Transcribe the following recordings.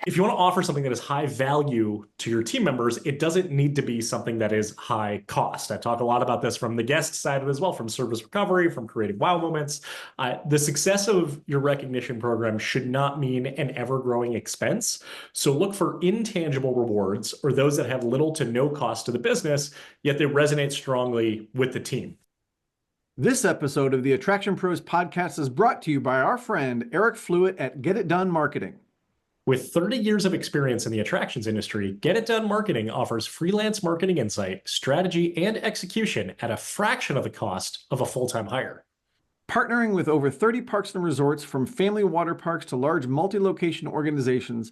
If you want to offer something that is high value to your team members, it doesn't need to be something that is high cost. I talk a lot about this from the guest side of it as well, from service recovery, from creating wow moments. The success of your recognition program should not mean an ever-growing expense. So look for intangible rewards or those that have little to no cost to the business, yet they resonate strongly with the team. This episode of the Attraction Pros podcast is brought to you by our friend Eric Fluet at Get It Done Marketing. With 30 years of experience in the attractions industry, Get It Done Marketing offers freelance marketing insight, strategy, and execution at a fraction of the cost of a full-time hire. Partnering with over 30 parks and resorts, from family water parks to large multi-location organizations,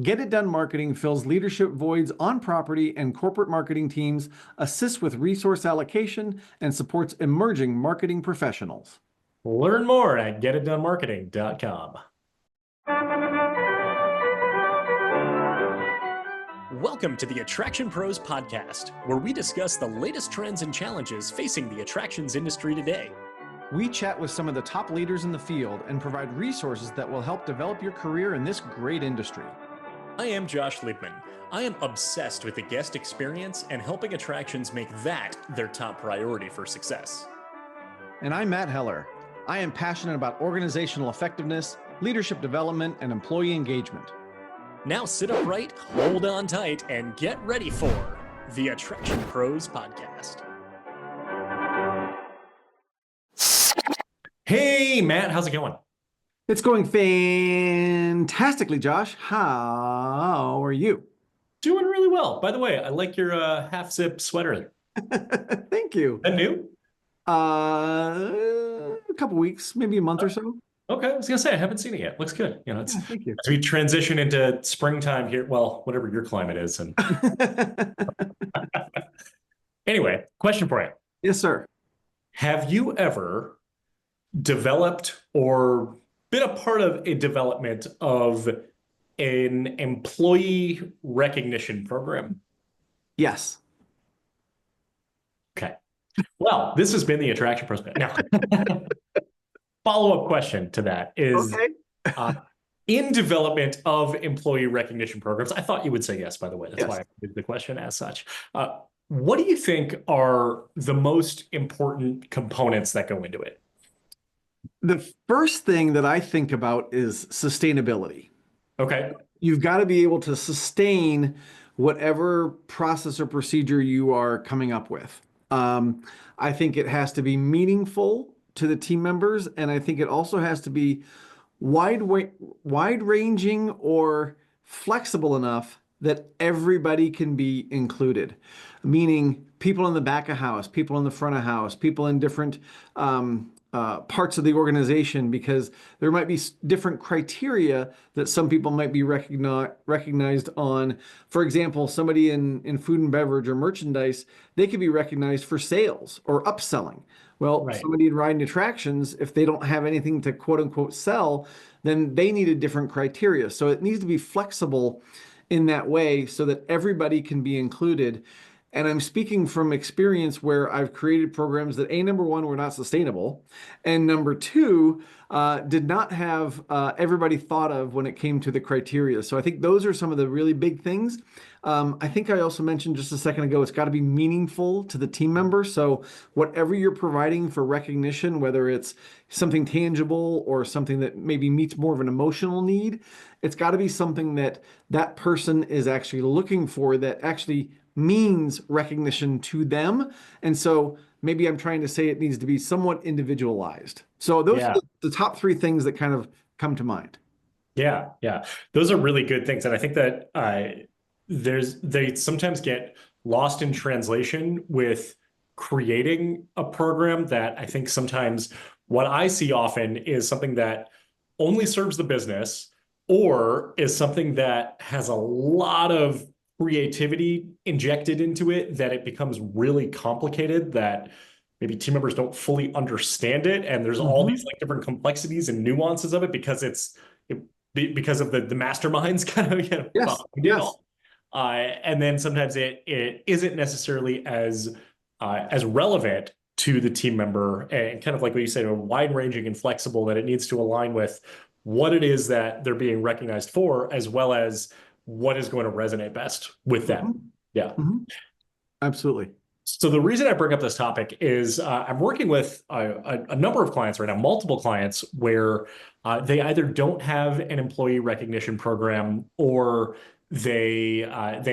Get It Done Marketing fills leadership voids on property and corporate marketing teams, assists with resource allocation, and supports emerging marketing professionals. Learn more at getitdonemarketing.com. Welcome to the Attraction Pros podcast, where we discuss the latest trends and challenges facing the attractions industry today. We chat with some of the top leaders in the field and provide resources that will help develop your career in this great industry. I am Josh Liebman. I am obsessed with the guest experience and helping attractions make that their top priority for success. And I'm Matt Heller. I am passionate about organizational effectiveness, leadership development, and employee engagement. Now sit upright, hold on tight, and get ready for the Attraction Pros podcast. Hey, Matt, how's it going? It's going fantastically, Josh. How are you? Doing really well. By the way, I like your half-zip sweater. Thank you. Is that new? A couple weeks, maybe a month or so. Okay, I was gonna say I haven't seen it yet. Looks good. You know, it's Thank you. as we transition into springtime here. Well, whatever your climate is. And anyway, question for you. Yes, sir. Have you ever developed or been a part of a development of an employee recognition program? Yes. Okay. Well, this has been the Attraction Pros. Now, follow-up question to that is, Okay. in development of employee recognition programs, I thought you would say yes, by the way. That's Yes. why I did the question as such. What do you think are the most important components that go into it? The first thing that I think about is sustainability. Okay. You've got to be able to sustain whatever process or procedure you are coming up with. I think it has to be meaningful to the team members, and I think it also has to be wide-ranging or flexible enough that everybody can be included, meaning people in the back of house, people in the front of house, people in different parts of the organization, because there might be different criteria that some people might be recognized on. For example, somebody in food and beverage or merchandise, they could be recognized for sales or upselling. Well, Right. somebody in riding attractions, if they don't have anything to quote unquote sell, then they need a different criteria. So it needs to be flexible in that way so that everybody can be included. And I'm speaking from experience where I've created programs that, number one, were not sustainable, and number two, did not have everybody thought of when it came to the criteria. So I think those are some of the really big things. I think I also mentioned just a second ago, it's got to be meaningful to the team member. So whatever you're providing for recognition, whether it's something tangible or something that maybe meets more of an emotional need, it's got to be something that that person is actually looking for, that actually means recognition to them. And so maybe I'm trying to say it needs to be somewhat individualized. So those are the top three things that kind of come to mind. Yeah, yeah. Those are really good things. And I think that they sometimes get lost in translation with creating a program that I think sometimes what I see often is something that only serves the business or is something that has a lot of creativity injected into it, that it becomes really complicated, that maybe team members don't fully understand it. And there's all these like different complexities and nuances of it because because of the masterminds kind of, Yes. And then sometimes it isn't necessarily as relevant to the team member, and kind of like what you said, wide ranging and flexible, that it needs to align with what it is that they're being recognized for, as well as what is going to resonate best with them. Mhm. Yeah. Mhm. Absolutely. So the reason I bring up this topic is I'm working with a number of clients right now, multiple clients, where they either don't have an employee recognition program, or they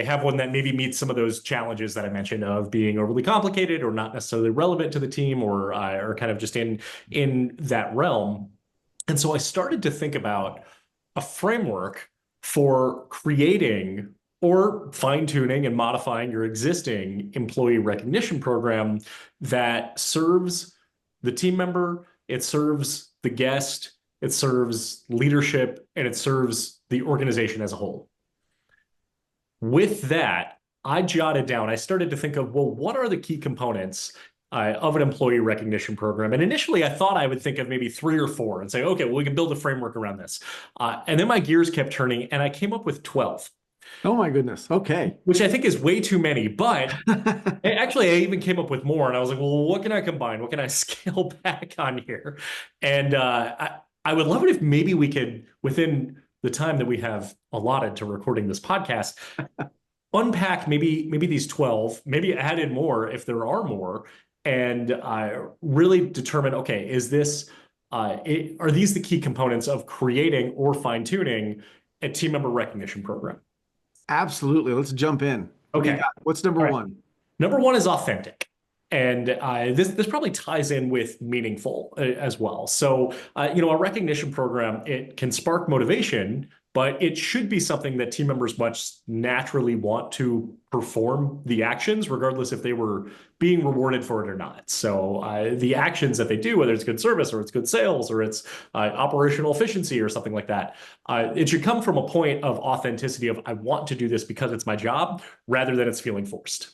have one that maybe meets some of those challenges that I mentioned of being overly complicated or not necessarily relevant to the team, or kind of just in that realm. And so I started to think about a framework for creating or fine-tuning and modifying your existing employee recognition program that serves the team member, it serves the guest, it serves leadership, and it serves the organization as a whole. With that, I jotted down, I started to think of, well, what are the key components of an employee recognition program? And initially, I thought I would think of maybe three or four and say, okay, well, we can build a framework around this. And then my gears kept turning, and I came up with 12, Oh my goodness. Okay. which I think is way too many. But actually, I even came up with more, and I was like, well, what can I combine? What can I scale back on here? And I would love it if maybe we could, within the time that we have allotted to recording this podcast, unpack maybe these 12, maybe add in more if there are more, and really determine, okay, are these the key components of creating or fine-tuning a team member recognition program? Absolutely. Let's jump in. What do you Okay. got? What's number All right. one? Number one is authentic. And this probably ties in with meaningful as well. So, a recognition program, it can spark motivation, but it should be something that team members much naturally want to perform the actions, regardless if they were being rewarded for it or not. So the actions that they do, whether it's good service or it's good sales or it's operational efficiency or something like that, it should come from a point of authenticity of, I want to do this because it's my job, rather than it's feeling forced.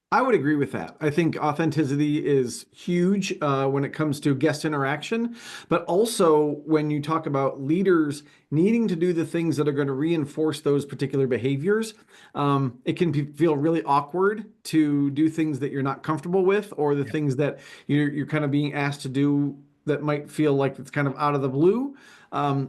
I would agree with that. I think authenticity is huge when it comes to guest interaction, but also when you talk about leaders needing to do the things that are going to reinforce those particular behaviors. It can feel really awkward to do things that you're not comfortable with, or the things that you're kind of being asked to do that might feel like it's kind of out of the blue.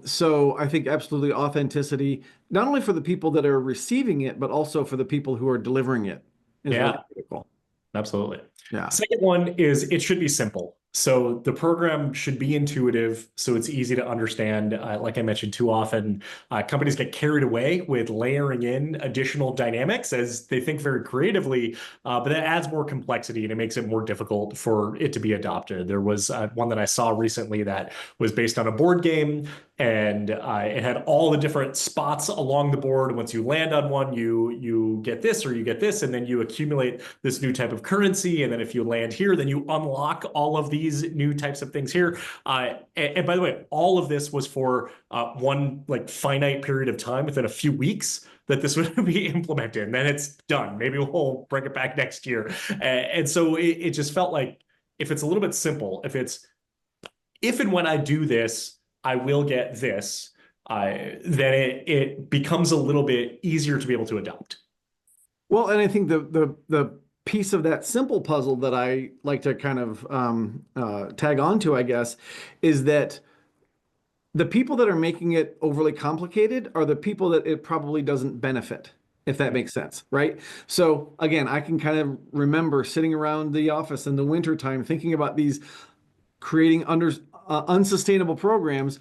So I think absolutely authenticity, not only for the people that are receiving it, but also for the people who are delivering it, is really Yeah. critical. Absolutely. Yeah. Second one is it should be simple. So the program should be intuitive, so it's easy to understand. Like I mentioned, too often companies get carried away with layering in additional dynamics as they think very creatively, but that adds more complexity and it makes it more difficult for it to be adopted. There was one that I saw recently that was based on a board game, and it had all the different spots along the board. Once you land on one, you get this or you get this, and then you accumulate this new type of currency. And then if you land here, then you unlock all of these new types of things here. And by the way, all of this was for one like finite period of time within a few weeks that this would be implemented, and then it's done. Maybe we'll bring it back next year. And so it just felt like, if it's a little bit simple, if and when I do this, I will get this, then it becomes a little bit easier to be able to adopt. Well, and I think the piece of that simple puzzle that I like to kind of tag onto, I guess, is that the people that are making it overly complicated are the people that it probably doesn't benefit, if that makes sense, right? So again, I can kind of remember sitting around the office in the wintertime thinking about these creating unsustainable programs.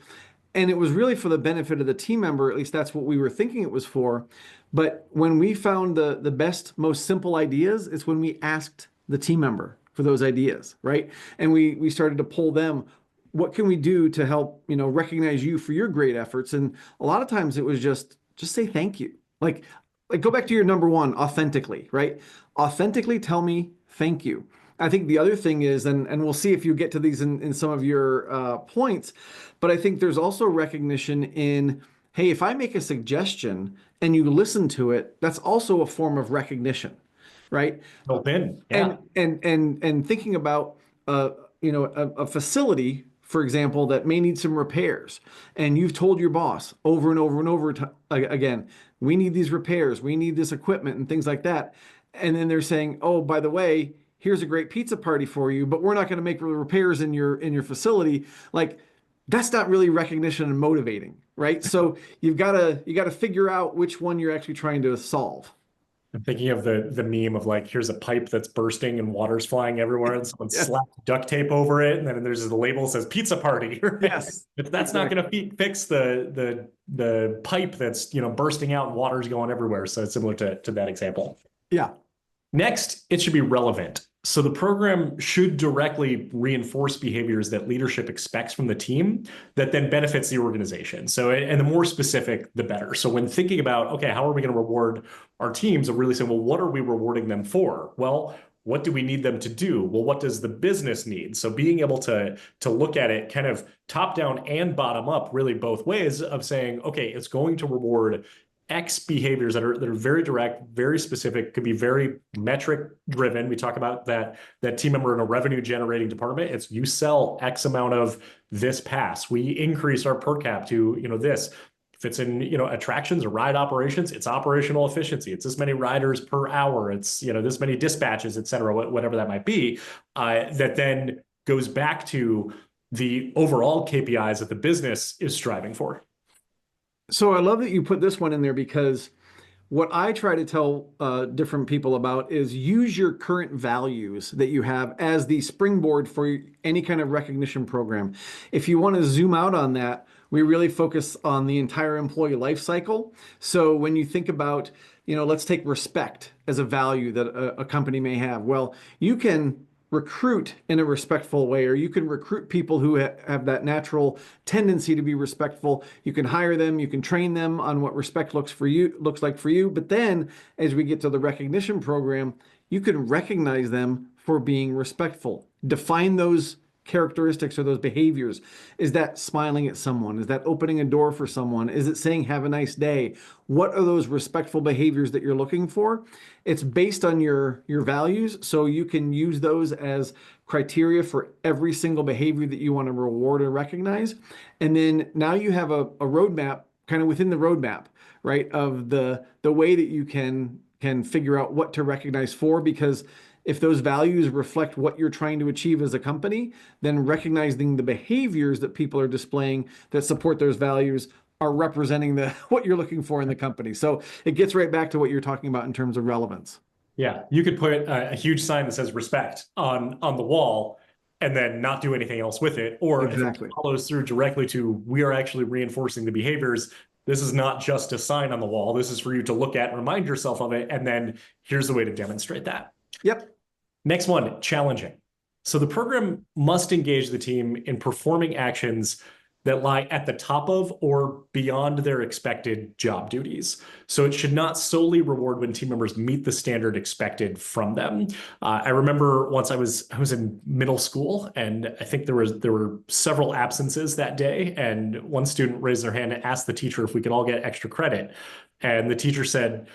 And it was really for the benefit of the team member. At least that's what we were thinking it was for. But when we found the best, most simple ideas, it's when we asked the team member for those ideas, right? And we started to pull them. What can we do to help, recognize you for your great efforts? And a lot of times it was just say thank you. Like go back to your number one, authentically, right? Authentically tell me thank you. I think the other thing is, and we'll see if you get to these in some of your points, but I think there's also recognition in, hey, if I make a suggestion and you listen to it, that's also a form of recognition, right? Built in, yeah. And thinking about a facility, for example, that may need some repairs, and you've told your boss over and over and over again, we need these repairs, we need this equipment and things like that, and then they're saying, oh, by the way, here's a great pizza party for you, but we're not going to make repairs in your facility. Like, that's not really recognition and motivating, right? So you got to figure out which one you're actually trying to solve. I'm thinking of the meme of like, here's a pipe that's bursting and water's flying everywhere, and someone Yes. slapped duct tape over it, and then there's the label that says pizza party, right? Yes. If that's not Exactly. going to fix the pipe that's bursting out and water's going everywhere. So it's similar to that example. Yeah. Next, it should be relevant. So the program should directly reinforce behaviors that leadership expects from the team that then benefits the organization. So, and the more specific, the better. So when thinking about, okay, how are we going to reward our teams, I'm really saying, well, what are we rewarding them for? Well, what do we need them to do? Well, what does the business need? So being able to look at it kind of top down and bottom up, really both ways of saying, okay, it's going to reward X behaviors that are very direct, very specific, could be very metric driven. We talk about that team member in a revenue generating department. It's you sell X amount of this pass. We increase our per cap to this. If it's in attractions or ride operations, it's operational efficiency. It's this many riders per hour. It's this many dispatches, et cetera, whatever that might be. That then goes back to the overall KPIs that the business is striving for. So I love that you put this one in there because what I try to tell different people about is use your current values that you have as the springboard for any kind of recognition program. If you want to zoom out on that, we really focus on the entire employee life cycle. So when you think about, let's take respect as a value that a company may have. Well, you can recruit in a respectful way, or you can recruit people who have that natural tendency to be respectful. You can hire them, you can train them on what respect looks like for you. But then as we get to the recognition program, you can recognize them for being respectful. Define those characteristics or those behaviors. Is that smiling at someone? Is that opening a door for someone? Is it saying have a nice day? What are those respectful behaviors that you're looking for? It's based on your values, so you can use those as criteria for every single behavior that you want to reward or recognize. And then now you have a roadmap kind of within the roadmap, right, of the way that you can figure out what to recognize for, because if those values reflect what you're trying to achieve as a company, then recognizing the behaviors that people are displaying that support those values are representing what you're looking for in the company. So it gets right back to what you're talking about in terms of relevance. Yeah, you could put a huge sign that says respect on the wall and then not do anything else with it. Or if it Exactly. follows through directly to we are actually reinforcing the behaviors, this is not just a sign on the wall. This is for you to look at and remind yourself of it. And then here's the way to demonstrate that. Yep. Next one, challenging. So the program must engage the team in performing actions that lie at the top of or beyond their expected job duties. So it should not solely reward when team members meet the standard expected from them. I remember once I was in middle school, and I think there were several absences that day, and one student raised their hand and asked the teacher if we could all get extra credit. And the teacher said,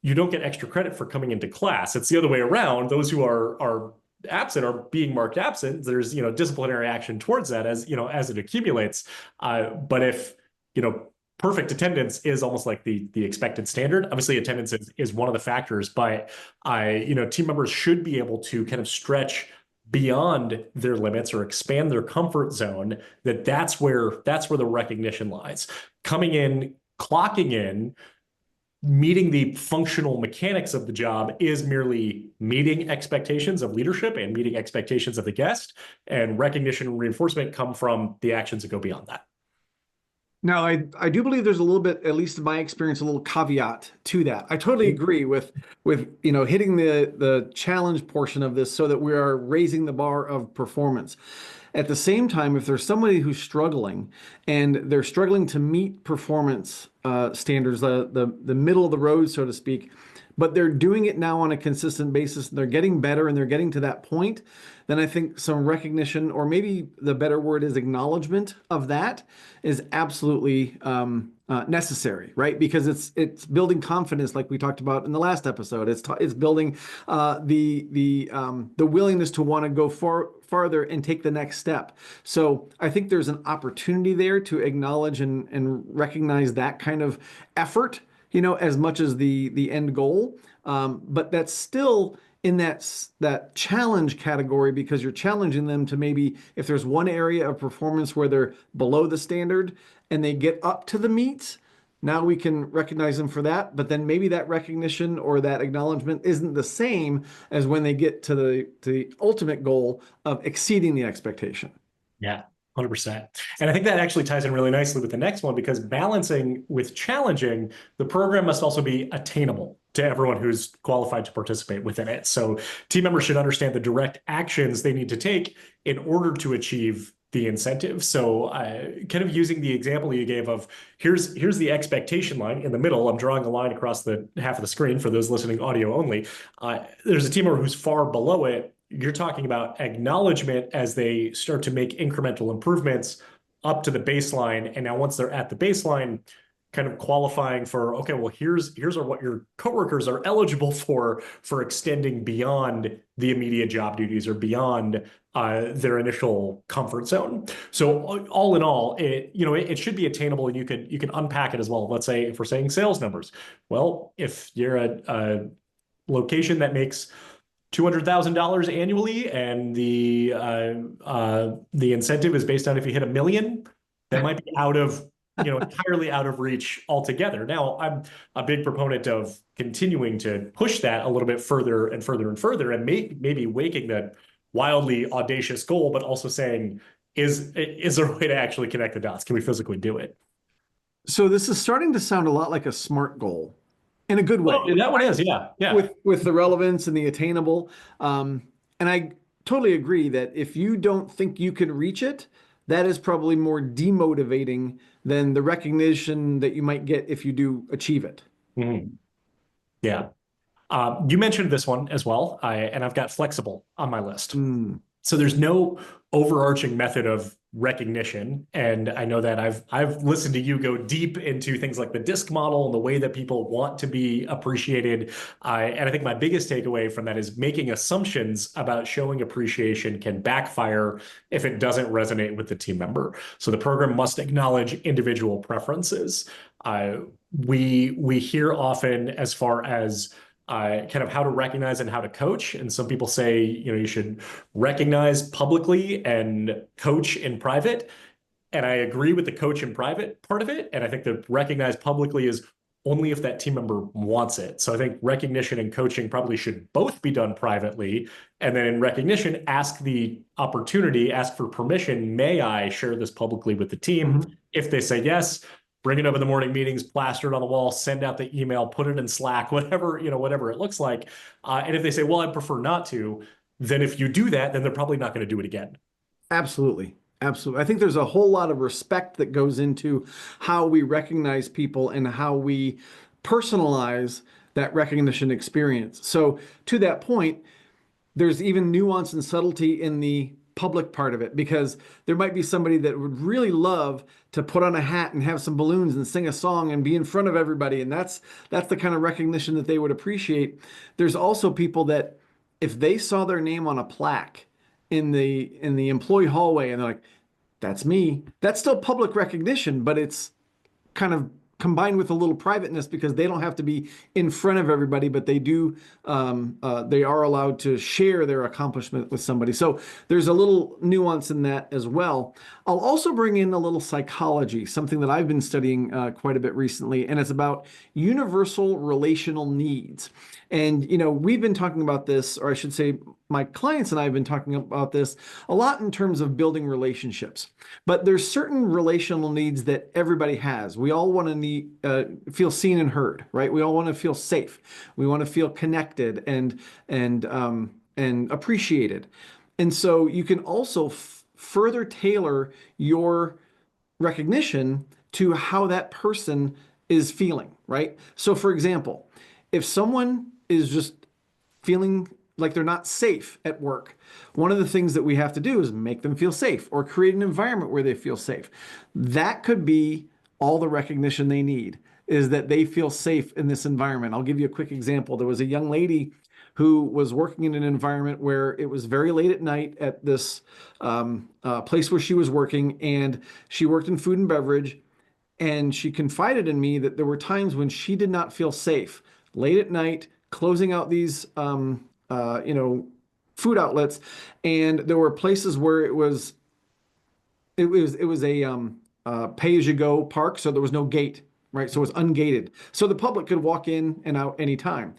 you don't get extra credit for coming into class. It's the other way around. Those who are absent are being marked absent. There's disciplinary action towards that as it accumulates. But if perfect attendance is almost like the expected standard. Obviously, attendance is one of the factors, but team members should be able to kind of stretch beyond their limits or expand their comfort zone. That's where the recognition lies. Coming in, clocking in, meeting the functional mechanics of the job is merely meeting expectations of leadership and meeting expectations of the guest, and recognition and reinforcement come from the actions that go beyond that. Now, I do believe there's a little bit, at least in my experience, a little caveat to that. I totally agree with hitting the challenge portion of this so that we are raising the bar of performance. At the same time, if there's somebody who's struggling and they're struggling to meet performance standards, the middle of the road, so to speak, but they're doing it now on a consistent basis, and they're getting better and they're getting to that point, then I think some recognition, or maybe the better word is acknowledgement of that, is absolutely necessary, right? Because it's building confidence, like we talked about in the last episode. It's building the willingness to want to go farther and take the next step. So I think there's an opportunity there to acknowledge and recognize that kind of effort, as much as the end goal. But that's still in that challenge category, because you're challenging them to, maybe if there's one area of performance where they're below the standard and they get up to the meet, now we can recognize them for that. But then maybe that recognition or that acknowledgement isn't the same as when they get to the ultimate goal of exceeding the expectation. Yeah, 100%. And I think that actually ties in really nicely with the next one, because balancing with challenging, the program must also be attainable to everyone who's qualified to participate within it. So team members should understand the direct actions they need to take in order to achieve the incentive. So kind of using the example you gave of here's the expectation line in the middle. I'm drawing a line across the half of the screen for those listening audio only. There's a team member who's far below it. You're talking about acknowledgement as they start to make incremental improvements up to the baseline. And now once they're at the baseline, kind of qualifying for, okay, well, here's what your coworkers are eligible for extending beyond the immediate job duties or beyond their initial comfort zone. So all in all, it should be attainable, and you can unpack it as well. Let's say if we're saying sales numbers, well, if you're a location that makes $200,000 annually, and the incentive is based on if you hit 1 million, that might be entirely out of reach altogether. Now, I'm a big proponent of continuing to push that a little bit further and further and further, and maybe waking that wildly audacious goal, but also saying, is there a way to actually connect the dots? Can we physically do it? So this is starting to sound a lot like a SMART goal in a good way. Oh, that one is, yeah, yeah. With the relevance and the attainable. And I totally agree that if you don't think you can reach it, that is probably more demotivating than the recognition that you might get if you do achieve it. Mm-hmm. Yeah. You mentioned this one as well, and I've got flexible on my list. So there's no overarching method of recognition, and I know that I've listened to you go deep into things like the DISC model and the way that people want to be appreciated. And I think my biggest takeaway from that is making assumptions about showing appreciation can backfire if it doesn't resonate with the team member. So the program must acknowledge individual preferences. We hear often as far as kind of how to recognize and how to coach. And some people say, you should recognize publicly and coach in private. And I agree with the coach in private part of it. And I think the recognize publicly is only if that team member wants it. So I think recognition and coaching probably should both be done privately. And then in recognition, ask for permission. May I share this publicly with the team? Mm-hmm. If they say yes, bring it up in the morning meetings, plaster it on the wall, send out the email, put it in Slack, whatever it looks like. And if they say, well, I prefer not to, then if you do that, then they're probably not going to do it again. Absolutely. Absolutely. I think there's a whole lot of respect that goes into how we recognize people and how we personalize that recognition experience. So to that point, there's even nuance and subtlety in the public part of it, because there might be somebody that would really love to put on a hat and have some balloons and sing a song and be in front of everybody, and that's the kind of recognition that they would appreciate. There's also people that if they saw their name on a plaque in the employee hallway and they're like, that's me, that's still public recognition, but it's kind of combined with a little privateness, because they don't have to be in front of everybody, but they are allowed to share their accomplishment with somebody. So there's a little nuance in that as well. I'll also bring in a little psychology, something that I've been studying quite a bit recently, and it's about universal relational needs. And, we've been talking about this, or I should say my clients and I have been talking about this a lot in terms of building relationships. But there's certain relational needs that everybody has. We all want to feel seen and heard, right? We all want to feel safe. We want to feel connected and appreciated. And so you can also further tailor your recognition to how that person is feeling, right? So for example, if someone is just feeling like they're not safe at work, one of the things that we have to do is make them feel safe or create an environment where they feel safe. That could be all the recognition they need, is that they feel safe in this environment. I'll give you a quick example. There was a young lady who was working in an environment where it was very late at night at this place where she was working, and she worked in food and beverage, and she confided in me that there were times when she did not feel safe late at night, closing out these food outlets, and there were places where it was a pay-as-you-go park, so there was no gate, right? So it was ungated, so the public could walk in and out anytime.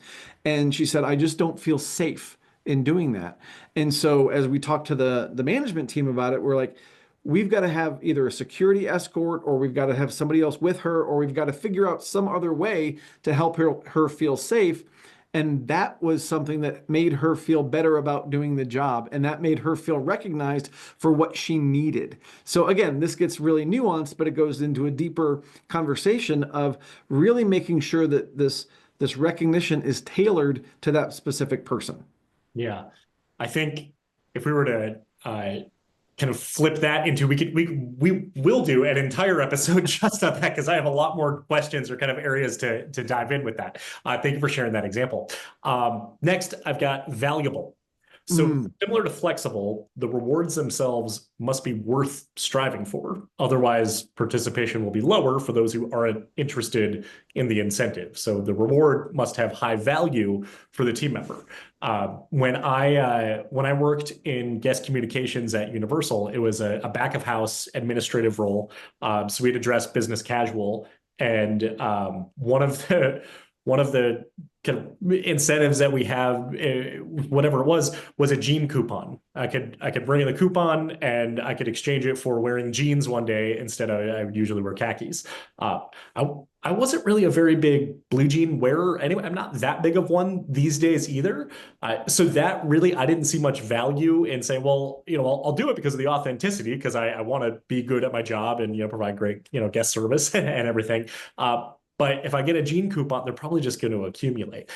And she said, I just don't feel safe in doing that. And so as we talked to the management team about it, we're like, we've got to have either a security escort, or we've got to have somebody else with her, or we've got to figure out some other way to help her feel safe. And that was something that made her feel better about doing the job. And that made her feel recognized for what she needed. So again, this gets really nuanced, but it goes into a deeper conversation of really making sure that this recognition is tailored to that specific person. Yeah. I think if we were to kind of flip that into, we will do an entire episode just on that, because I have a lot more questions or kind of areas to dive in with that. Thank you for sharing that example. Next, I've got valuable. So Mm. similar to flexible, the rewards themselves must be worth striving for. Otherwise, participation will be lower for those who aren't interested in the incentive. So the reward must have high value for the team member. When I worked in guest communications at Universal, it was a back of house administrative role. So we'd address business casual, and one of the kind of incentives that we have, whatever it was a jean coupon. I could bring in the coupon and I could exchange it for wearing jeans one day instead of, I would usually wear khakis. Uh, I wasn't really a very big blue jean wearer anyway. I'm not that big of one these days either. So that really, I didn't see much value in saying, well, I'll do it because of the authenticity, because I want to be good at my job and, provide great, guest service and everything. But if I get a jean coupon, they're probably just going to accumulate.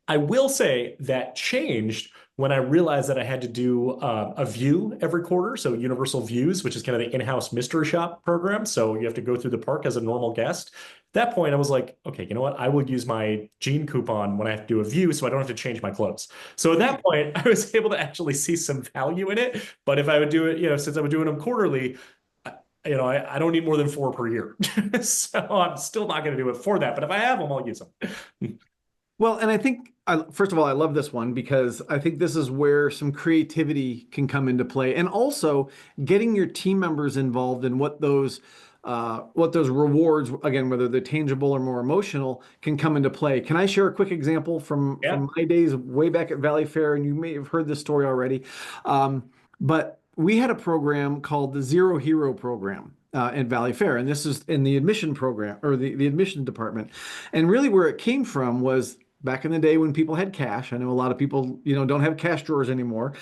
I will say that changed when I realized that I had to do a view every quarter. So Universal Views, which is kind of the in-house mystery shop program. So you have to go through the park as a normal guest. At that point, I was like, okay, you know what? I will use my jean coupon when I have to do a view, so I don't have to change my clothes. So at that point, I was able to actually see some value in it. But if I would do it, since I was doing them quarterly, I don't need more than 4 per year. So I'm still not going to do it for that. But if I have them, I'll use them. Well, and I think, first of all, I love this one because I think this is where some creativity can come into play, and also getting your team members involved in what those rewards, again, whether they're tangible or more emotional, can come into play. Can I share a quick example from Yeah. my days way back at Valley Fair? And you may have heard this story already, but we had a program called the Zero Hero Program at Valley Fair, and this is in the admission program, or the admission department. And really, where it came from was back in the day when people had cash. I know a lot of people, don't have cash drawers anymore,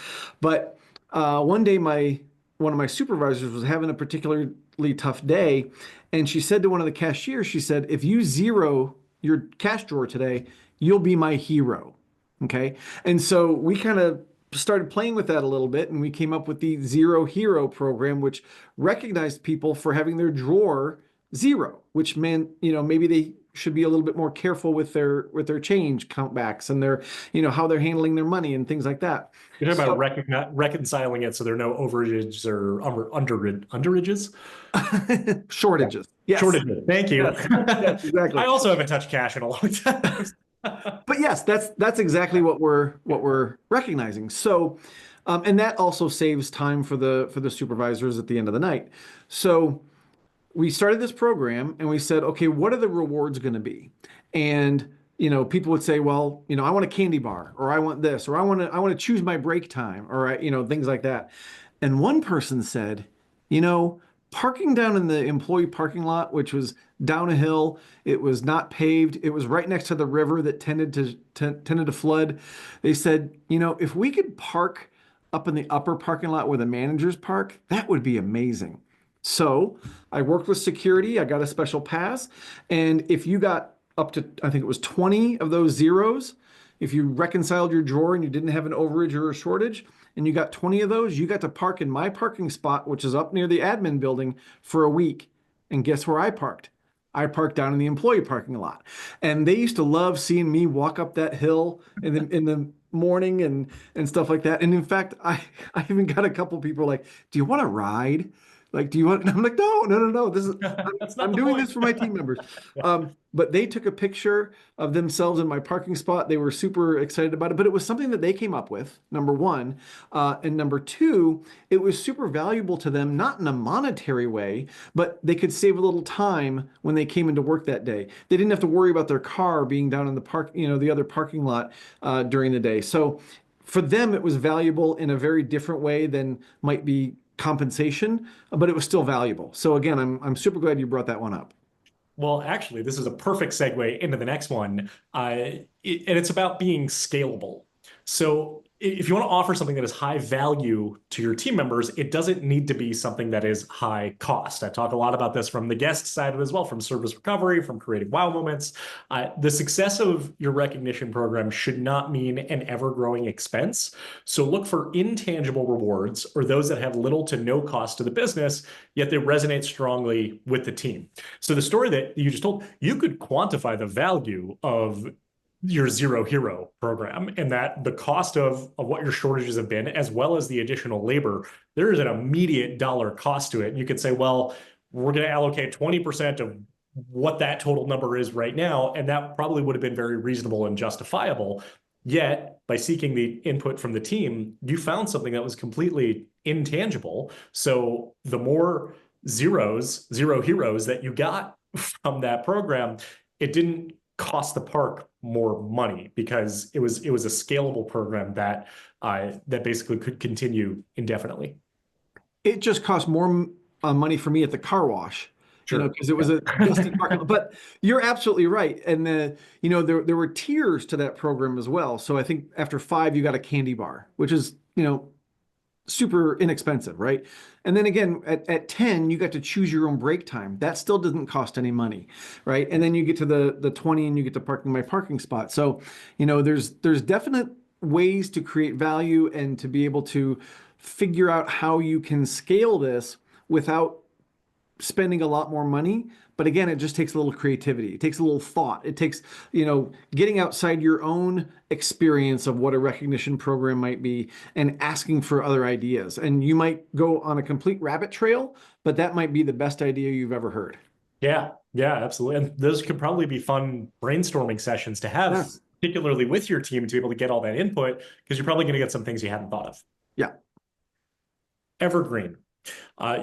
but one day one of my supervisors was having a particularly tough day, and she said to one of the cashiers, she said, if you zero your cash drawer today, you'll be my hero. Okay. And so we kind of started playing with that a little bit, and we came up with the Zero Hero program, which recognized people for having their drawer zero, which meant, maybe they should be a little bit more careful with their change countbacks and their, how they're handling their money and things like that. You're talking So about reconciling it so there are no overages or underages? shortages. Yeah. Yes. Shortages. Thank you. Yes. Yes, exactly. I also haven't touched cash in a long time. But yes, that's exactly what we're recognizing. So, and that also saves time for the supervisors at the end of the night. So we started this program and we said, okay, what are the rewards going to be? And people would say, well, I want a candy bar, or I want this, or I want to choose my break time, or things like that. And one person said, parking down in the employee parking lot, which was down a hill, it was not paved, it was right next to the river that tended to flood. They said, if we could park up in the upper parking lot where the managers park, that would be amazing. So I worked with security, I got a special pass, and if you got up to, I think it was 20 of those zeros, if you reconciled your drawer and you didn't have an overage or a shortage, and you got 20 of those, you got to park in my parking spot, which is up near the admin building, for a week. And guess where I parked? I parked down in the employee parking lot. And they used to love seeing me walk up that hill in the morning and stuff like that. And in fact, I even got a couple people like, do you want to ride? Like, do you want? And I'm like, no, no, no, no. This is That's not I'm the doing point. this for my team members. Yeah. But they took a picture of themselves in my parking spot. They were super excited about it, but it was something that they came up with, number one. And number two, it was super valuable to them, not in a monetary way, but they could save a little time when they came into work that day. They didn't have to worry about their car being down in the park, the other parking lot during the day. So for them, it was valuable in a very different way than might be compensation, but it was still valuable. So again, I'm super glad you brought that one up. Well, actually, this is a perfect segue into the next one, and it's about being scalable. So, if you want to offer something that is high value to your team members, it doesn't need to be something that is high cost. I talk a lot about this from the guest side of it as well, from service recovery, from creating wow moments. The success of your recognition program should not mean an ever-growing expense. So, look for intangible rewards or those that have little to no cost to the business, yet they resonate strongly with the team. So the story that you just told, you could quantify the value of your zero hero program and that the cost of what your shortages have been, as well as the additional labor, there is an immediate dollar cost to it. And you could say, well, we're going to allocate 20% of what that total number is right now. And that probably would have been very reasonable and justifiable. Yet, by seeking the input from the team, you found something that was completely intangible. So the more zero heroes that you got from that program, it didn't cost the park more money because it was a scalable program that that basically could continue indefinitely. It just cost more money for me at the car wash, Sure. because it was Yeah. a dusty parking lot. But you're absolutely right. And there were tiers to that program as well. So I think after five, you got a candy bar, which is, super inexpensive, right? And then again, at 10, you got to choose your own break time. That still doesn't cost any money, right? And then you get to the 20 and you get to parking my parking spot. So, there's definite ways to create value and to be able to figure out how you can scale this without spending a lot more money. But again, it just takes a little creativity. It takes a little thought. It takes, getting outside your own experience of what a recognition program might be and asking for other ideas. And you might go on a complete rabbit trail, but that might be the best idea you've ever heard. Yeah, yeah, absolutely. And those could probably be fun brainstorming sessions to have, Yes. particularly with your team, to be able to get all that input, because you're probably going to get some things you hadn't thought of. Yeah. Evergreen.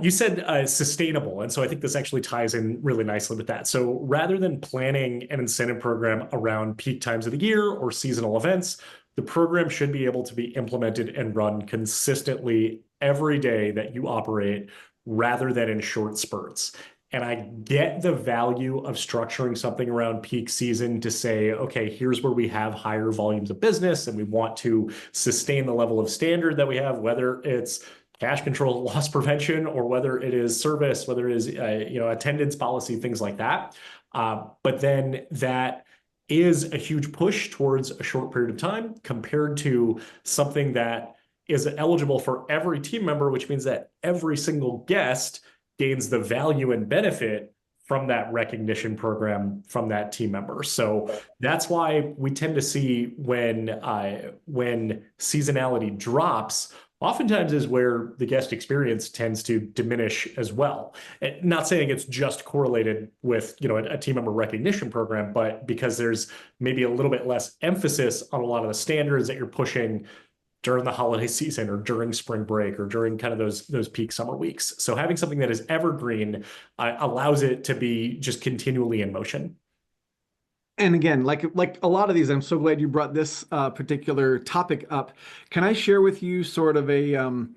You said sustainable, and so I think this actually ties in really nicely with that. So rather than planning an incentive program around peak times of the year or seasonal events, the program should be able to be implemented and run consistently every day that you operate rather than in short spurts. And I get the value of structuring something around peak season to say, okay, here's where we have higher volumes of business and we want to sustain the level of standard that we have, whether it's cash control, loss prevention, or whether it is service, whether it is attendance policy, things like that. But then that is a huge push towards a short period of time compared to something that is eligible for every team member, which means that every single guest gains the value and benefit from that recognition program from that team member. So that's why we tend to see when seasonality drops, oftentimes is where the guest experience tends to diminish as well. And not saying it's just correlated with a team member recognition program, but because there's maybe a little bit less emphasis on a lot of the standards that you're pushing during the holiday season or during spring break or during kind of those peak summer weeks. So having something that is evergreen allows it to be just continually in motion. And again, like a lot of these, I'm so glad you brought this particular topic up. Can I share with you sort of a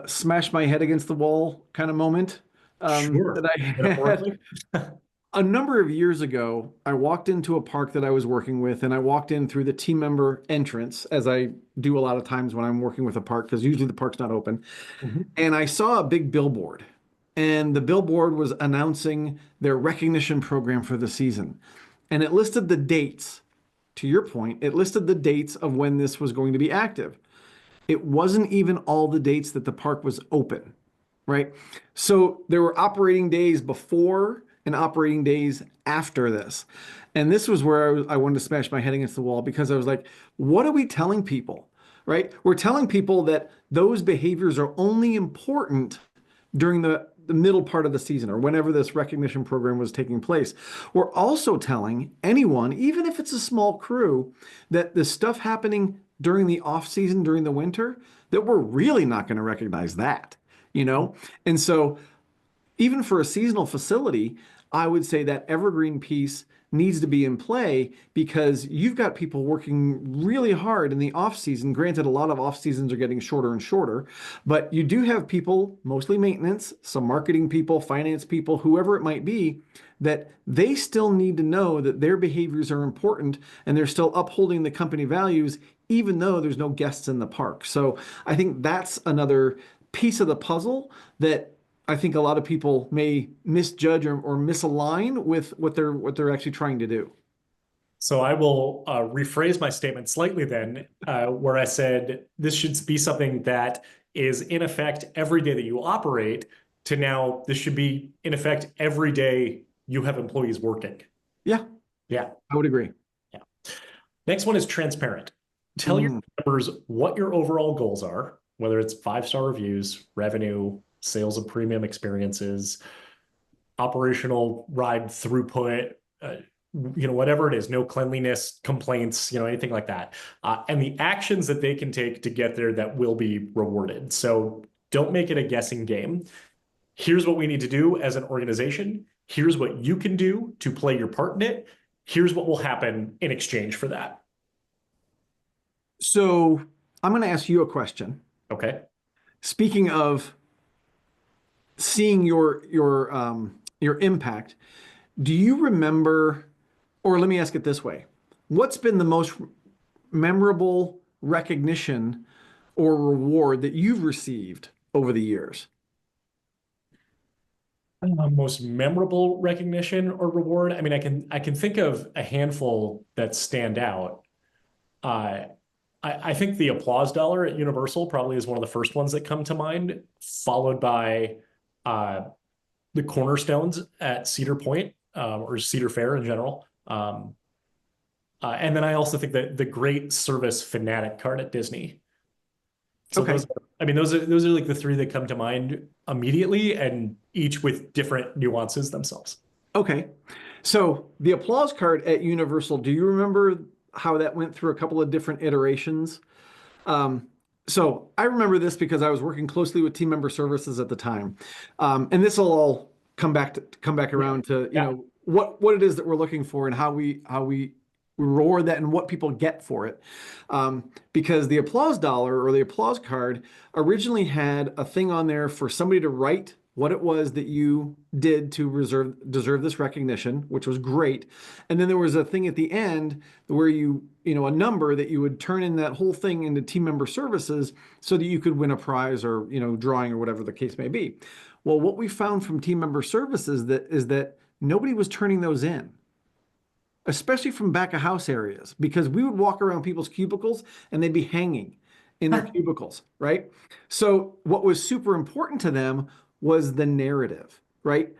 smash my head against the wall kind of moment that Sure. I had Metaphorically. a number of years ago? I walked into a park that I was working with, and I walked in through the team member entrance, as I do a lot of times when I'm working with a park, because usually the park's not open. Mhm. And I saw a big billboard, and the billboard was announcing their recognition program for the season. And it listed the dates. To your point, it listed the dates of when this was going to be active. It wasn't even all the dates that the park was open, right? So there were operating days before and operating days after this. And this was where I wanted to smash my head against the wall, because I was like, what are we telling people, right? We're telling people that those behaviors are only important during the middle part of the season or whenever this recognition program was taking place. We're also telling anyone, even if it's a small crew, that the stuff happening during the off season, during the winter, that we're really not going to recognize that, you know? And so even for a seasonal facility, I would say that evergreen piece needs to be in play because you've got people working really hard in the off season. Granted, a lot of off seasons are getting shorter and shorter, but you do have people, mostly maintenance, some marketing people, finance people, whoever it might be, that they still need to know that their behaviors are important and they're still upholding the company values, even though there's no guests in the park. So I think that's another piece of the puzzle that I think a lot of people may misjudge or misalign with what they're actually trying to do. So I will rephrase my statement slightly then, where I said this should be something that is in effect every day that you operate, to now this should be in effect every day you have employees working. Yeah, Yeah. I would agree. Yeah. Next one is transparent. Tell your Mm, members what your overall goals are, whether it's 5-star reviews, revenue, sales of premium experiences, operational ride throughput, whatever it is, no cleanliness complaints, anything like that. And the actions that they can take to get there that will be rewarded. So don't make it a guessing game. Here's what we need to do as an organization. Here's what you can do to play your part in it. Here's what will happen in exchange for that. So I'm going to ask you a question. Okay. Speaking of seeing your impact, do you remember, or let me ask it this way, what's been the most memorable recognition or reward that you've received over the years? Most memorable recognition or reward. I mean, I can think of a handful that stand out. Uh, I think the applause dollar at Universal probably is one of the first ones that come to mind, followed by uh, the cornerstones at Cedar Point, or Cedar Fair in general. And then I also think that the Great Service Fanatic card at Disney. So Okay. those, I mean, those are like the three that come to mind immediately, and each with different nuances themselves. Okay. So the applause card at Universal, do you remember how that went through a couple of different iterations? Um, so I remember this because I was working closely with team member services at the time. And this will all come back Yeah. around to, Yeah. what it is that we're looking for and how we reward that and what people get for it. Because the applause dollar or the applause card originally had a thing on there for somebody to write what it was that you did to deserve this recognition, which was great. And then there was a thing at the end where a number that you would turn in that whole thing into team member services so that you could win a prize or, drawing or whatever the case may be. Well, what we found from team member services is that nobody was turning those in, especially from back of house areas, because we would walk around people's cubicles and they'd be hanging in their cubicles, right? So what was super important to them was the narrative, right?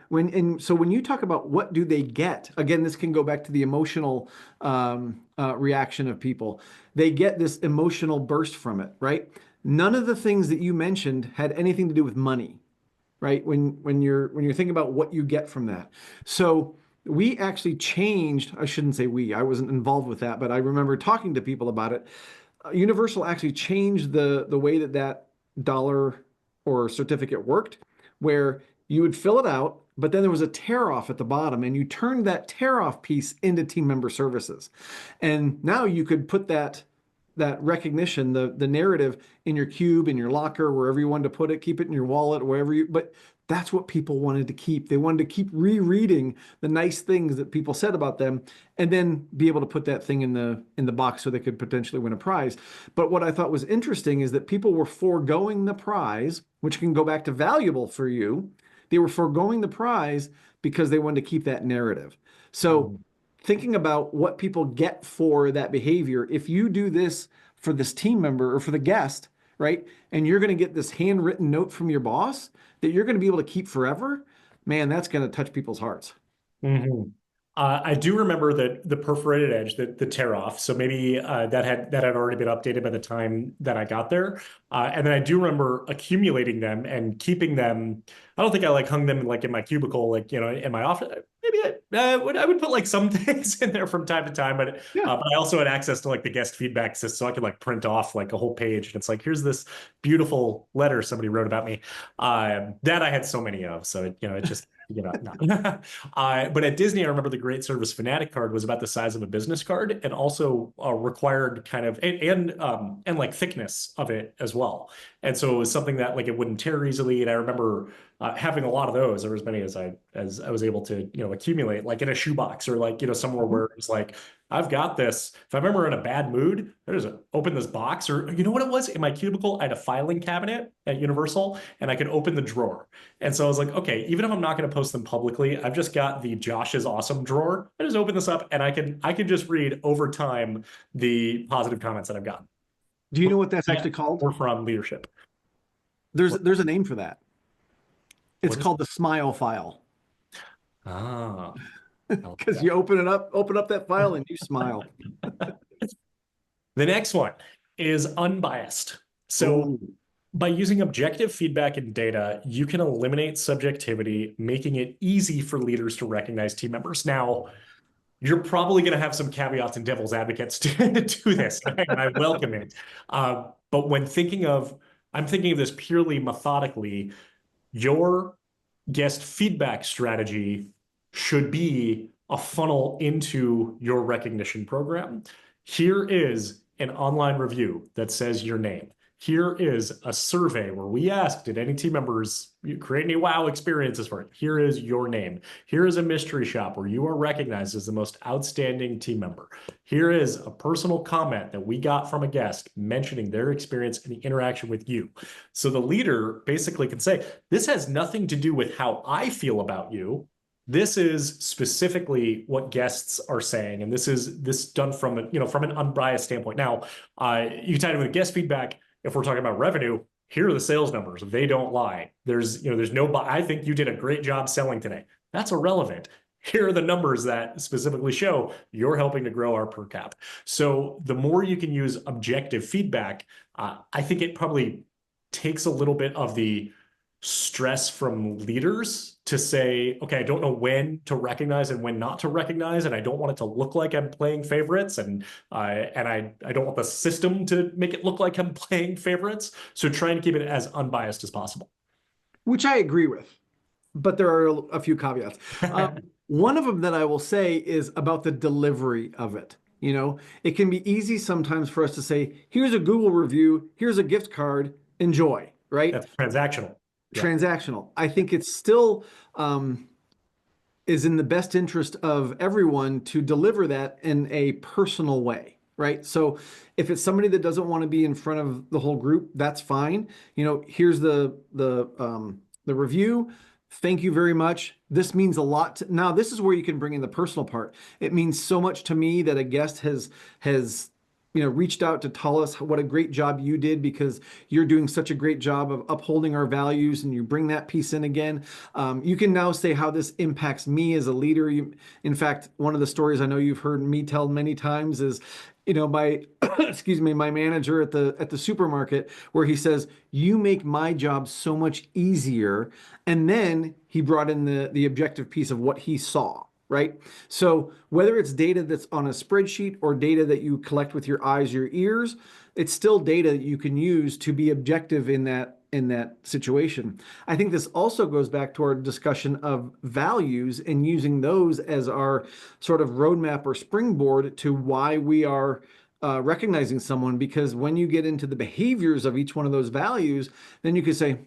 So when you talk about what do they get, again, this can go back to the emotional reaction of people. They get this emotional burst from it, right? None of the things that you mentioned had anything to do with money, right? When you're thinking about what you get from that. So we actually changed, I shouldn't say we, I wasn't involved with that, but I remember talking to people about it. Universal actually changed the way that dollar or certificate worked, where you would fill it out, but then there was a tear off at the bottom, and you turned that tear off piece into team member services. And now you could put that recognition, the narrative in your cube, in your locker, wherever you wanted to put it, keep it in your wallet, wherever but that's what people wanted to keep. They wanted to keep rereading the nice things that people said about them and then be able to put that thing in the box so they could potentially win a prize. But what I thought was interesting is that people were foregoing the prize, which can go back to valuable for you. They were foregoing the prize because they wanted to keep that narrative. So thinking about what people get for that behavior, if you do this for this team member or for the guest, right? And you're going to get this handwritten note from your boss that you're going to be able to keep forever, man, that's going to touch people's hearts. Mhm. I do remember that the perforated edge, the tear off. So maybe that had already been updated by the time that I got there. And then I do remember accumulating them and keeping them. I don't think I like hung them like in my cubicle, like in my office. Maybe I would put like some things in there from time to time, Yeah. but I also had access to like the guest feedback system, so I could like print off like a whole page, and it's like here's this beautiful letter somebody wrote about me. That I had so many of, so it just no. But at Disney, I remember the Great Service Fanatic card was about the size of a business card, and also required kind of and like thickness of it as well. And so it was something that like it wouldn't tear easily. And I remember having a lot of those, or as many as I was able to accumulate, like in a shoebox or like somewhere Mhm. where it's like I've got this. If I remember in a bad mood, I just open this box, or you know what it was in my cubicle. I had a filing cabinet at Universal, and I could open the drawer. And so I was like, okay, even if I'm not going to post them publicly, I've just got the Josh is awesome drawer. I just open this up, and I can just read over time the positive comments that I've gotten. Do you know what that's actually called? Or from leadership. There's a name for that. It's What is called the smile file. ah I like Because that. you open up that file and you smile. The next one is unbiased. So Oh, by using objective feedback and data, you can eliminate subjectivity, making it easy for leaders to recognize team members. Now, you're probably going to have some caveats and devil's advocates to do this, and I welcome it. But I'm thinking of this purely methodically. Your guest feedback strategy should be a funnel into your recognition program. Here is an online review that says your name. Here is a survey where we asked, did any team members create any wow experiences for it? Here is your name. Here is a mystery shop where you are recognized as the most outstanding team member. Here is a personal comment that we got from a guest mentioning their experience and the interaction with you. So the leader basically can say, this has nothing to do with how I feel about you. This is specifically what guests are saying, and this done from from an unbiased standpoint. Now, you tie it with guest feedback. If we're talking about revenue, here are the sales numbers. They don't lie. There's no. I think you did a great job selling today. That's irrelevant. Here are the numbers that specifically show you're helping to grow our per cap. So the more you can use objective feedback, I think it probably takes a little bit of the stress from leaders to say, okay, I don't know when to recognize and when not to recognize, and I don't want it to look like I'm playing favorites, and I don't want the system to make it look like I'm playing favorites. So trying to keep it as unbiased as possible. which I agree with, but there are a few caveats. One of them that I will say is about the delivery of it. It can be easy sometimes for us to say, here's a Google review, here's a gift card, enjoy, right? That's transactional. Yeah. Transactional. I think it's still is in the best interest of everyone to deliver that in a personal way, right? So if it's somebody that doesn't want to be in front of the whole group, that's fine. Here's the review. Thank you very much. This means a lot. Now, this is where you can bring in the personal part. It means so much to me that a guest has reached out to tell us what a great job you did because you're doing such a great job of upholding our values, and you bring that piece in again. You can now say how this impacts me as a leader. In fact, one of the stories I know you've heard me tell many times is, my excuse me, my manager at the supermarket, where he says, you make my job so much easier. And then he brought in the objective piece of what he saw. Right? So whether it's data that's on a spreadsheet or data that you collect with your eyes, your ears, it's still data that you can use to be objective in that situation. I think this also goes back to our discussion of values and using those as our sort of roadmap or springboard to why we are recognizing someone, because when you get into the behaviors of each one of those values, then you can say,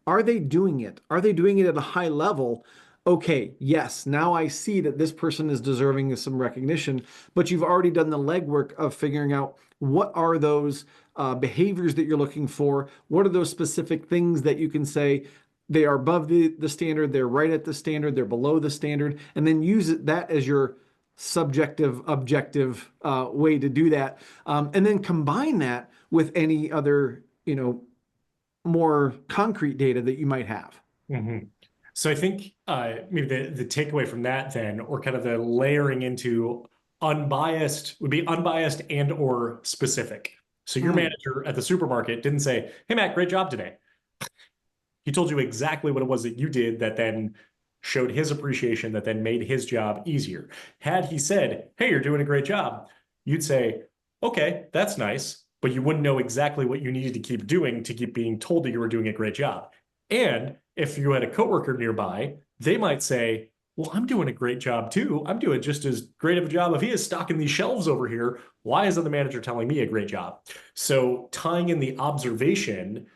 are they doing it? Are they doing it at a high level? Okay, yes, now I see that this person is deserving of some recognition, but you've already done the legwork of figuring out what are those behaviors that you're looking for, what are those specific things that you can say they are above the standard, they're right at the standard, they're below the standard, and then use that as your subjective, objective way to do that, and then combine that with any other, more concrete data that you might have. Mm-hmm. So I think maybe the takeaway from that then, or kind of the layering into unbiased would be unbiased and or specific. So your Mm, manager at the supermarket didn't say, "Hey Matt, great job today." He told you exactly what it was that you did that then showed his appreciation, that then made his job easier. Had he said, "Hey, you're doing a great job," you'd say, "Okay, that's nice," but you wouldn't know exactly what you needed to keep doing to keep being told that you were doing a great job. And if you had a coworker nearby, they might say, "Well, I'm doing a great job too. I'm doing just as great of a job if he is stocking these shelves over here. Why isn't the manager telling me a great job?" So tying in the observation,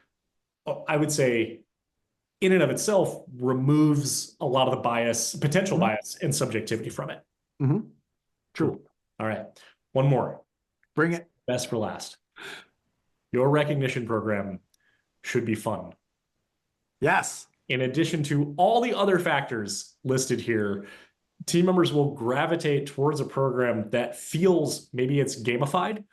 I would say in and of itself removes a lot of the bias, potential mhm, bias and subjectivity from it. mhm. Cool. True. All right. One more. Bring it. Best for last. Your recognition program should be fun. Yes. In addition to all the other factors listed here, team members will gravitate towards a program that feels maybe it's gamified,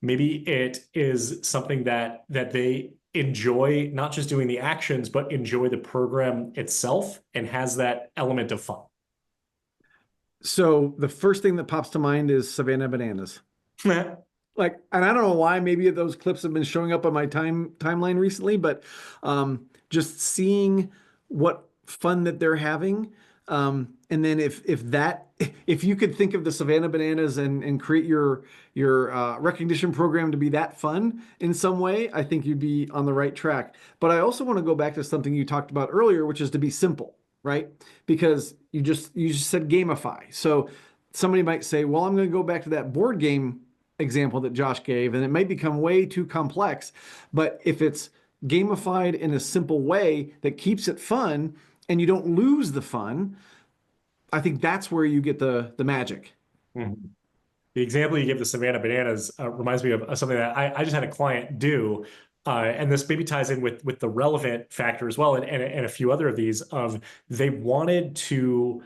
maybe it is something that they enjoy not just doing the actions but enjoy the program itself and has that element of fun. So the first thing that pops to mind is Savannah Bananas. Like, and I don't know why, maybe those clips have been showing up on my timeline recently, but just seeing what fun that they're having. And then if you could think of the Savannah Bananas and create your recognition program to be that fun in some way, I think you'd be on the right track. But I also want to go back to something you talked about earlier, which is to be simple, right? Because you just said gamify. So somebody might say, well, I'm going to go back to that board game example that Josh gave, and it may become way too complex. But if it's gamified in a simple way that keeps it fun and you don't lose the fun, I think that's where you get the magic. Mhm. The example you gave the Savannah Bananas reminds me of something that I just had a client do. And this maybe ties in with the relevant factor as well, and a few other of these of they wanted to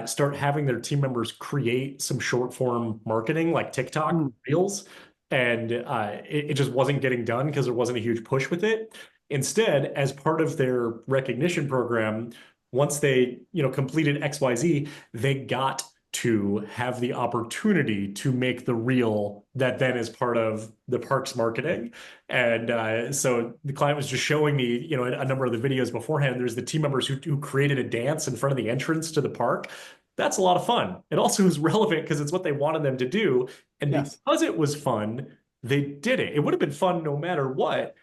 start having their team members create some short form marketing like TikTok Mm, Reels, and it just wasn't getting done because there wasn't a huge push with it. Instead, as part of their recognition program, once they completed XYZ, they got to have the opportunity to make the reel that then is part of the park's marketing. And so the client was just showing me, a number of the videos beforehand. There's the team members who created a dance in front of the entrance to the park. That's a lot of fun. It also is relevant because it's what they wanted them to do. And yes. because it was fun, they did it. It would have been fun no matter what,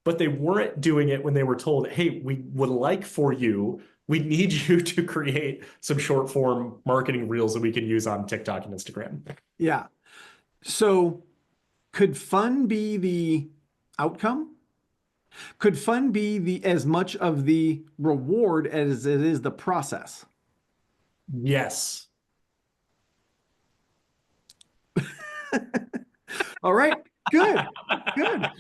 but they weren't doing it when they were told, "Hey, we would like for you, we need you to create some short form marketing reels that we can use on TikTok and Instagram." Yeah. So could fun be the outcome? Could fun be the as much of the reward as it is the process? Yes. All right. Good. Good.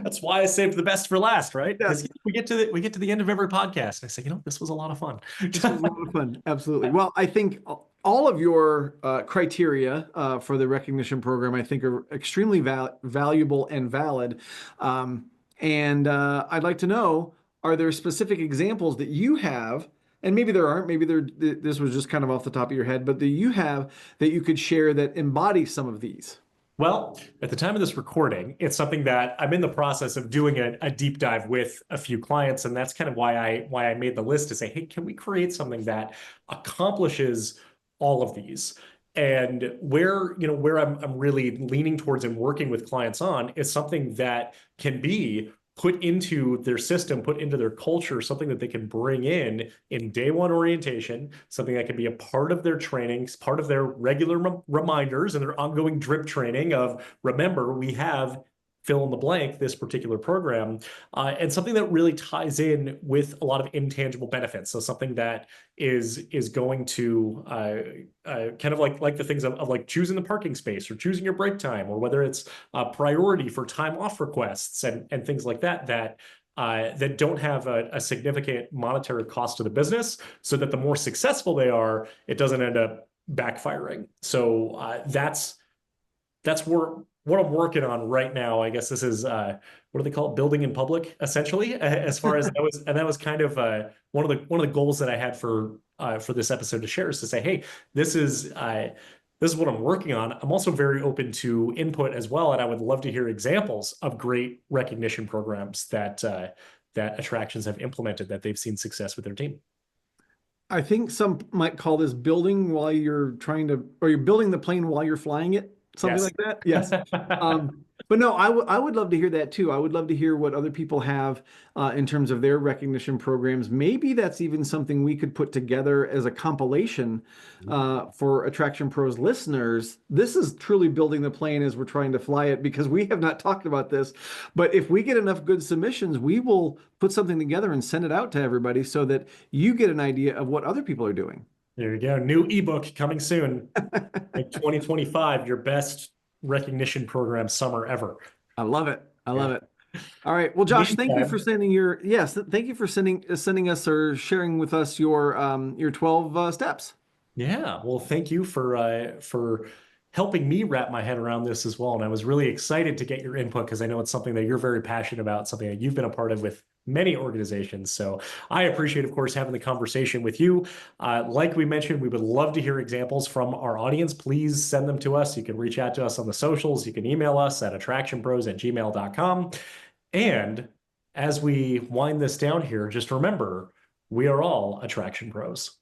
That's why I saved the best for last, right? Because Yes. we get to the end of every podcast and I say, this was a lot of fun. This was a lot of fun. Absolutely. Well, I think all of your criteria for the recognition program, I think, are extremely valuable and valid. And I'd like to know, are there specific examples that you have, and maybe there aren't, maybe this was just kind of off the top of your head, but that you have that you could share that embody some of these? Well, at the time of this recording, it's something that I'm in the process of doing a deep dive with a few clients, and that's kind of why I made the list to say, hey, can we create something that accomplishes all of these? And where I'm really leaning towards and working with clients on is something that can be put into their system, put into their culture, something that they can bring in day one orientation, something that can be a part of their trainings, part of their regular reminders and their ongoing drip training of, remember, we have fill in the blank, this particular program, and something that really ties in with a lot of intangible benefits. So something that is going to kind of like the things of like choosing the parking space or choosing your break time, or whether it's a priority for time off requests and things like that don't have a significant monetary cost to the business, so that the more successful they are, it doesn't end up backfiring. So that's where what I'm working on right now. I guess this is what do they call it? Building in public, essentially. As far as that was kind of one of the goals that I had for this episode to share is to say, hey, this is what I'm working on. I'm also very open to input as well, and I would love to hear examples of great recognition programs that attractions have implemented that they've seen success with their team. I think some might call this building while you're trying to, or you're building the plane while you're flying it, something Yes. like that. Yes. But no, I would love to hear that too. I would love to hear what other people have in terms of their recognition programs. Maybe that's even something we could put together as a compilation for Attraction Pros listeners. This is truly building the plane as we're trying to fly it because we have not talked about this. But if we get enough good submissions, we will put something together and send it out to everybody so that you get an idea of what other people are doing. There you go. New ebook coming soon. Like 2025, your best recognition program summer ever. I love it. I love Yeah. it. All right. Well, Josh, thank you for Meantime, sending your yes. Thank you for sending us or sharing with us your 12 steps. yeah. Well, thank you for helping me wrap my head around this as well. And I was really excited to get your input because I know it's something that you're very passionate about, something that you've been a part of with many organizations. So I appreciate, of course, having the conversation with you. Like we mentioned, we would love to hear examples from our audience. Please send them to us. You can reach out to us on the socials. You can email us at attractionpros@gmail.com. And as we wind this down here, just remember, we are all attraction pros.